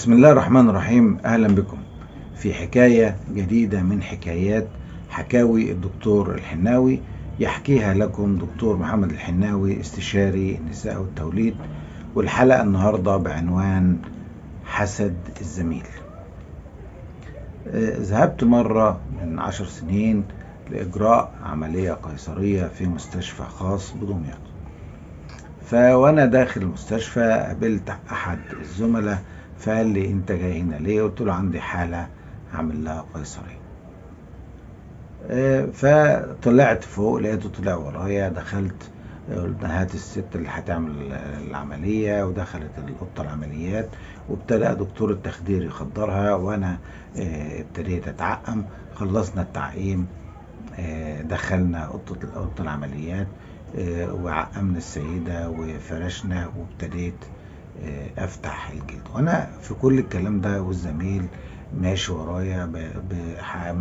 بسم الله الرحمن الرحيم. أهلا بكم في حكاية جديدة من حكايات حكاوي الدكتور الحناوي، يحكيها لكم دكتور محمد الحناوي، استشاري النساء والتوليد. والحلقة النهاردة بعنوان حسد الزميل. ذهبت مرة من 10 سنين لإجراء عملية قيصرية في مستشفى خاص بدمياط. فوانا داخل المستشفى قابلت احد الزملاء، فقال لي انت جاي هنا ليه؟ قلت له عندي حالة عامل لها قيصرية. فطلعت فوق، لقيته طلع ورايا، دخلت قلنا هات الست اللي هتعمل العملية، ودخلت الأوضة العمليات وابتدأ دكتور التخدير يخدرها، وانا ابتديت اتعقم. خلصنا التعقيم، دخلنا أوضة العمليات وعقمنا السيدة وفرشنا، وابتديت افتح الجلد. وانا في كل الكلام ده والزميل ماشي ورايا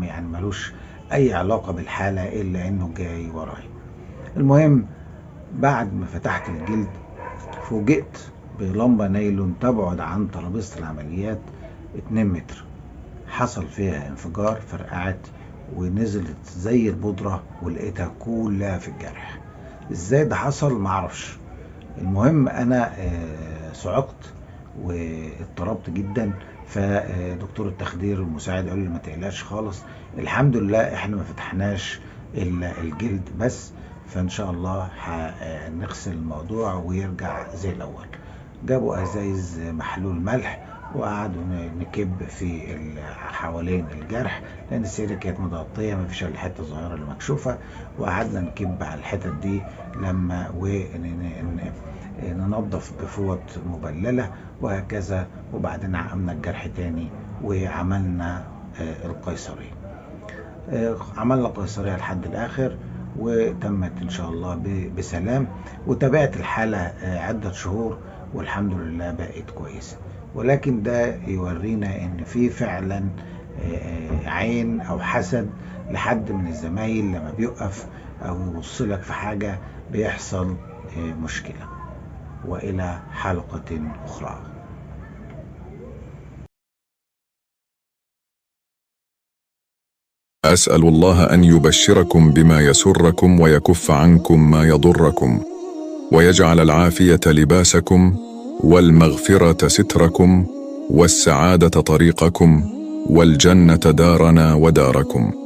يعني ملوش اي علاقة بالحالة الا انه جاي ورايا. المهم بعد ما فتحت الجلد فوجئت بلمبة نايلون تبعد عن ترابيزة العمليات 2 متر، حصل فيها انفجار، فرقعت ونزلت زي البودرة، ولقيتها كلها في الجرح. ازاي ده حصل معرفش. المهم انا صعقت واضطربت جدا، فدكتور التخدير المساعد قال لي ما تقلقش خالص، الحمد لله احنا ما فتحناش الا الجلد بس، فان شاء الله هنغسل الموضوع ويرجع زي الاول. جابوا ازايز محلول ملح وقعدوا نكب في حوالين الجرح، لان السيده كانت متغطيه ما فيش الا حته صغيره اللي مكشوفه، وقعدنا نكب على الحتت دي لما وننظف بفوط مبلله وهكذا. وبعدين عقمنا الجرح تاني وعملنا القيصريه. عملنا القيصريه لحد الاخر وتمت ان شاء الله بسلام، وتابعت الحاله عده شهور والحمد لله بقت كويسه. ولكن ده يورينا ان في فعلا عين او حسد لحد من الزمايل، لما بيقف او يوصلك في حاجة بيحصل مشكلة. والى حلقة اخرى. أسأل الله أن يبشركم بما يسركم ويكف عنكم ما يضركم، ويجعل العافية لباسكم، والمغفرة ستركم، والسعادة طريقكم، والجنة دارنا وداركم.